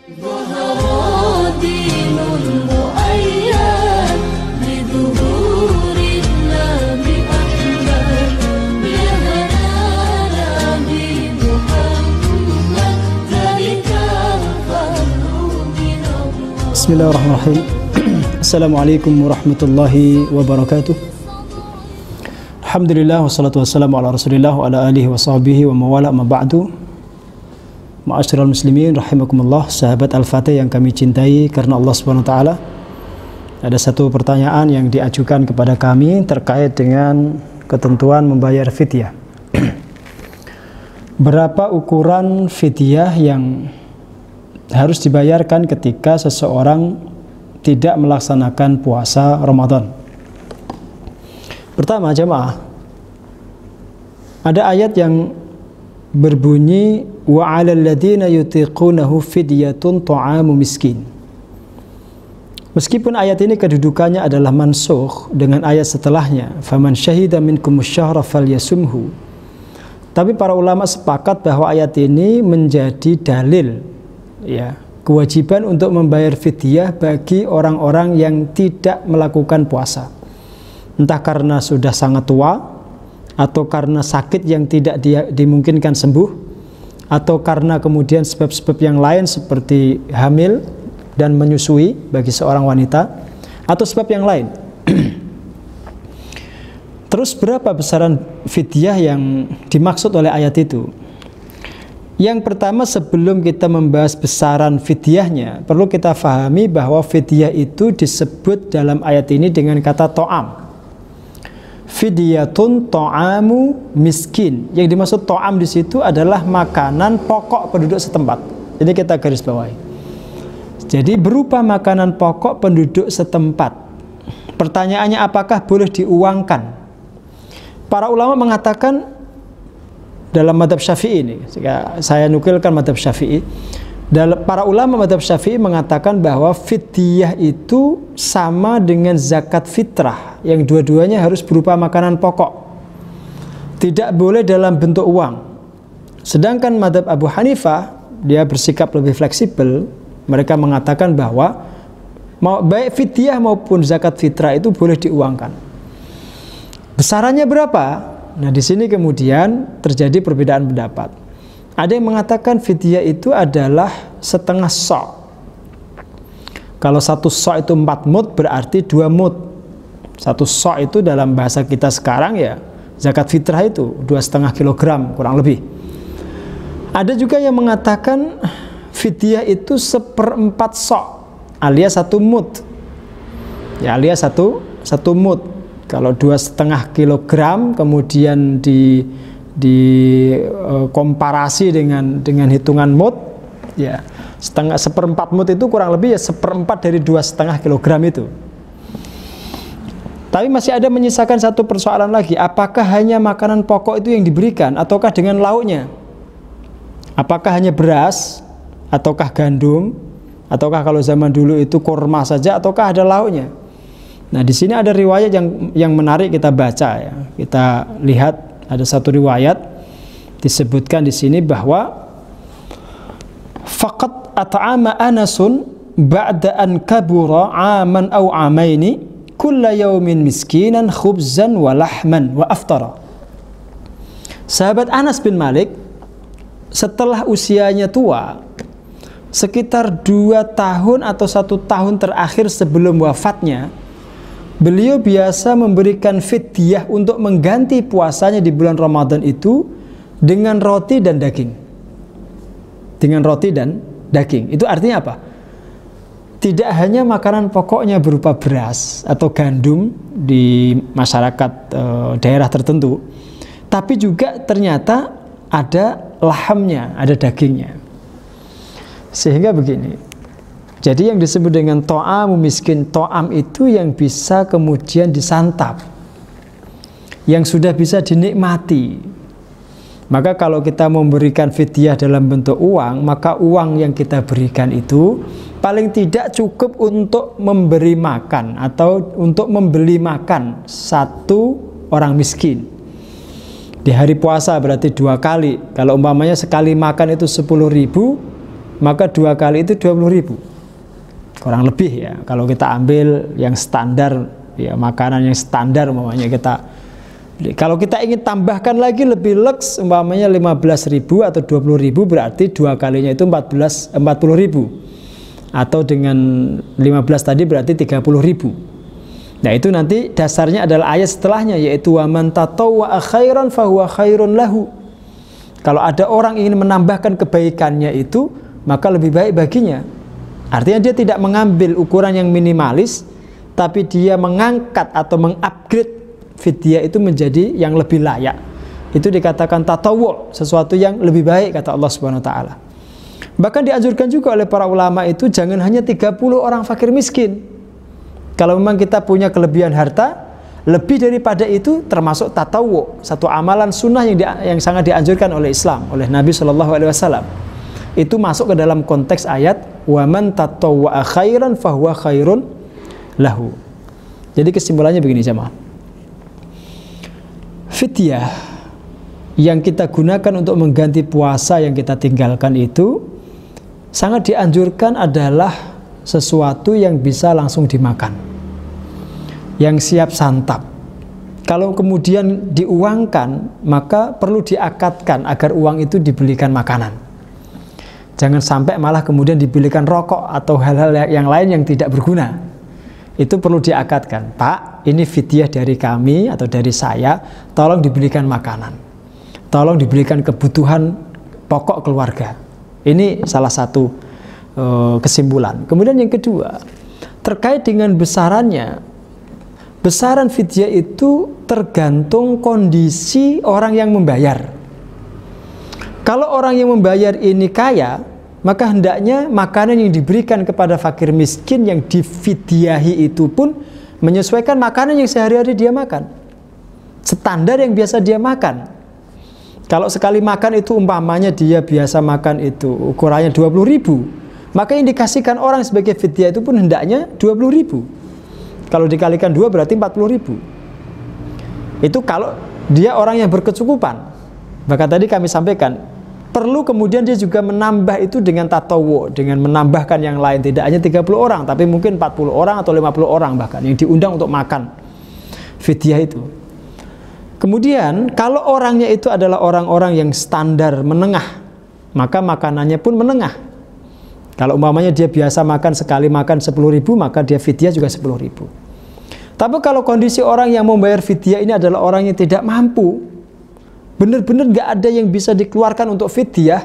Bismillahirrahmanirrahim. Assalamualaikum warahmatullahi wabarakatuh. Alhamdulillah wassalatu wassalamu ala Rasulillah wa ala alihi wa sahbihi wa mawala amma ba'du. Ma'asyiral muslimin rahimakumullah, sahabat Al-Fatih yang kami cintai karena Allah Subhanahu wa taala. Ada satu pertanyaan yang diajukan kepada kami terkait dengan ketentuan membayar fidyah. Berapa ukuran fidyah yang harus dibayarkan ketika seseorang tidak melaksanakan puasa Ramadan? Pertama, jemaah, ada ayat yang berbunyi wa 'alal ladzina yutiqunahu fidyatun ta'amu miskin. Meskipun ayat ini kedudukannya adalah mansukh dengan ayat setelahnya, faman syahida minkumus syahra falyasumhu. Tapi para ulama sepakat bahwa ayat ini menjadi dalil, ya, kewajiban untuk membayar fidyah bagi orang-orang yang tidak melakukan puasa, entah karena sudah sangat tua, atau karena sakit yang tidak dimungkinkan sembuh, atau karena kemudian sebab-sebab yang lain seperti hamil dan menyusui bagi seorang wanita, atau sebab yang lain. Terus berapa besaran fidyah yang dimaksud oleh ayat itu? Yang pertama, sebelum kita membahas besaran fidyahnya, perlu kita fahami bahwa fidyah itu disebut dalam ayat ini dengan kata to'am. Fidyatun to'amu miskin. Yang dimaksud to'am di situ adalah makanan pokok penduduk setempat. Ini kita garis bawahi. Jadi berupa makanan pokok penduduk setempat. Pertanyaannya, apakah boleh diuangkan? Para ulama mengatakan dalam madhab Syafi'i ini, jika saya nukilkan madhab Syafi'i, para ulama madhab Syafi'i mengatakan bahwa fidyah itu sama dengan zakat fitrah, yang dua-duanya harus berupa makanan pokok, tidak boleh dalam bentuk uang. Sedangkan madhab Abu Hanifah, dia bersikap lebih fleksibel. Mereka mengatakan bahwa baik fidyah maupun zakat fitrah itu boleh diuangkan. Besarannya berapa? Nah, di sini kemudian terjadi perbedaan pendapat. Ada yang mengatakan fidyah itu adalah setengah sok. Kalau satu sok itu 4 mud, berarti 2 mud. Satu sok itu dalam bahasa kita sekarang ya zakat fitrah itu 2,5 kilogram kurang lebih. Ada juga yang mengatakan fidyah itu 1/4 sok, alias 1 mud. Ya, alias 1 mud. Kalau 2,5 kilogram kemudian komparasi dengan hitungan mud, ya 1/4 mud itu kurang lebih ya 1/4 dari 2,5 kilogram itu. Tapi masih ada menyisakan satu persoalan lagi. Apakah hanya makanan pokok itu yang diberikan, ataukah dengan lauknya? Apakah hanya beras, ataukah gandum, ataukah kalau zaman dulu itu kurma saja, ataukah ada lauknya? Nah, di sini ada riwayat yang menarik kita baca, ya. Kita lihat ada satu riwayat disebutkan di sini bahwa faqat at'ama Anasun ba'da an kabura 'aman aw 'amaini kulla yawmin miskinan khubzan wa lahman wa aftara. Sahabat Anas bin Malik setelah usianya tua, sekitar 2 tahun atau 1 tahun terakhir sebelum wafatnya, beliau biasa memberikan fidyah untuk mengganti puasanya di bulan Ramadan itu dengan roti dan daging. Dengan roti dan daging. Itu artinya apa? Tidak hanya makanan pokoknya berupa beras atau gandum di masyarakat daerah tertentu, tapi juga ternyata ada lahamnya, ada dagingnya. Sehingga begini. Jadi yang disebut dengan to'am miskin, to'am itu yang bisa kemudian disantap, yang sudah bisa dinikmati. Maka kalau kita memberikan fidyah dalam bentuk uang, maka uang yang kita berikan itu paling tidak cukup untuk memberi makan atau untuk membeli makan satu orang miskin. Di hari puasa berarti 2 kali. Kalau umpamanya sekali makan itu 10.000, maka 2 kali itu 20.000. Kurang lebih ya. Kalau kita ambil yang standar, ya makanan yang standar umpamanya kita beli. Kalau kita ingin tambahkan lagi lebih leks, umpamanya 15.000 atau 20.000, berarti 2 kalinya itu 40.000. Atau dengan 15 tadi berarti 30.000. Nah itu nanti dasarnya adalah ayat setelahnya, yaitu wa man tatawwa'a khairan fahuwa khairun lahu. Kalau ada orang ingin menambahkan kebaikannya itu, maka lebih baik baginya. Artinya dia tidak mengambil ukuran yang minimalis, tapi dia mengangkat atau mengupgrade fidyah itu menjadi yang lebih layak. Itu dikatakan tatawwu', sesuatu yang lebih baik, kata Allah Subhanahu wa taala. Bahkan dianjurkan juga oleh para ulama itu jangan hanya 30 orang fakir miskin. Kalau memang kita punya kelebihan harta, lebih daripada itu termasuk tatawwu', satu amalan sunnah yang sangat dianjurkan oleh Islam, oleh Nabi SAW. Itu masuk ke dalam konteks ayat wa man tatawwa'a khairan fahuwa khairun lahu. Jadi kesimpulannya begini jemaah. Fidyah yang kita gunakan untuk mengganti puasa yang kita tinggalkan itu sangat dianjurkan adalah sesuatu yang bisa langsung dimakan, yang siap santap. Kalau kemudian diuangkan, maka perlu diakatkan agar uang itu dibelikan makanan. Jangan sampai malah kemudian dibelikan rokok atau hal-hal yang lain yang tidak berguna. Itu perlu diakatkan. Pak, ini fidyah dari kami atau dari saya, tolong dibelikan makanan, tolong dibelikan kebutuhan pokok keluarga. Ini salah satu kesimpulan. Kemudian yang kedua, terkait dengan besarannya, besaran fidyah itu tergantung kondisi orang yang membayar. Kalau orang yang membayar ini kaya, maka hendaknya makanan yang diberikan kepada fakir miskin yang difidyahi itu pun menyesuaikan makanan yang sehari-hari dia makan, standar yang biasa dia makan. Kalau sekali makan itu umpamanya dia biasa makan itu ukurannya 20.000, maka yang dikasihkan orang sebagai fidyah itu pun hendaknya 20.000. Kalau dikalikan 2 berarti 40.000. Itu kalau dia orang yang berkecukupan. Maka tadi kami sampaikan, perlu kemudian dia juga menambah itu dengan tatawwu', dengan menambahkan yang lain. Tidak hanya 30 orang, tapi mungkin 40 orang atau 50 orang bahkan yang diundang untuk makan fidyah itu. Kemudian kalau orangnya itu adalah orang-orang yang standar menengah, maka makanannya pun menengah. Kalau umpamanya dia biasa makan sekali makan 10.000, maka dia fidyah juga 10.000. Tapi kalau kondisi orang yang membayar fidyah ini adalah orang yang tidak mampu, benar-benar nggak ada yang bisa dikeluarkan untuk fidyah,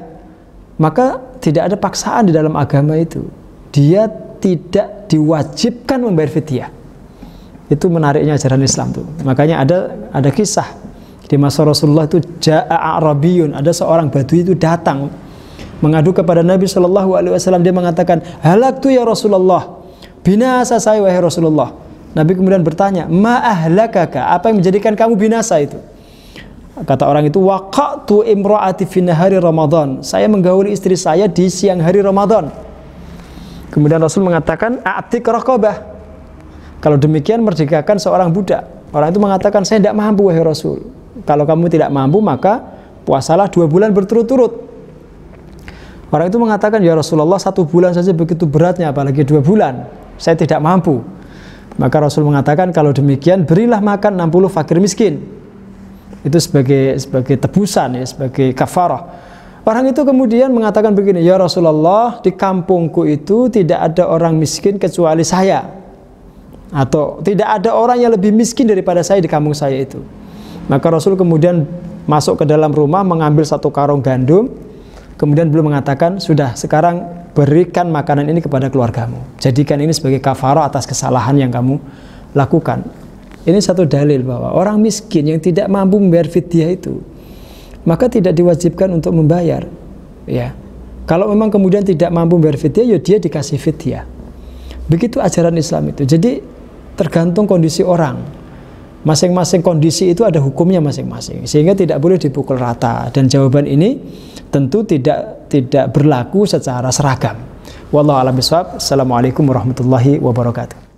maka tidak ada paksaan di dalam agama itu. Dia tidak diwajibkan membayar fidyah. Itu menariknya ajaran Islam tuh. Makanya ada kisah di masa Rasulullah itu, ja'a a'rabiyun, ada seorang badui itu datang mengadu kepada Nabi SAW. Dia mengatakan, halaktu ya Rasulullah, binasa saya wahai Rasulullah. Nabi kemudian bertanya, ma ahlakaka, apa yang menjadikan kamu binasa itu? Kata orang itu, waqa'tu imra'ati fi nahari Ramadan, saya menggauli istri saya di siang hari Ramadan. Kemudian Rasul mengatakan, a'tik raqabah, kalau demikian merdekakan seorang budak. Orang itu mengatakan, saya tidak mampu wahai Rasul. Kalau kamu tidak mampu, maka puasalah 2 bulan berturut-turut. Orang itu mengatakan, ya Rasulullah 1 bulan saja begitu beratnya, apalagi 2 bulan, saya tidak mampu. Maka Rasul mengatakan, kalau demikian berilah makan 60 fakir miskin. Itu sebagai tebusan, ya, sebagai kafarah. Orang itu kemudian mengatakan begini, ya Rasulullah, di kampungku itu tidak ada orang miskin kecuali saya, atau tidak ada orang yang lebih miskin daripada saya di kampung saya itu. Maka Rasul kemudian masuk ke dalam rumah, mengambil 1 karung gandum, kemudian beliau mengatakan, sudah, sekarang berikan makanan ini kepada keluargamu. Jadikan ini sebagai kafarah atas kesalahan yang kamu lakukan. Ini satu dalil bahwa orang miskin yang tidak mampu membayar fidyah itu, maka tidak diwajibkan untuk membayar. Ya, kalau memang kemudian tidak mampu membayar fidyah, ya dia dikasih fidyah. Begitu ajaran Islam itu. Jadi tergantung kondisi orang. Masing-masing kondisi itu ada hukumnya masing-masing, sehingga tidak boleh dipukul rata. Dan jawaban ini tentu tidak berlaku secara seragam. Wallahu a'lam bishawab. Assalamualaikum warahmatullahi wabarakatuh.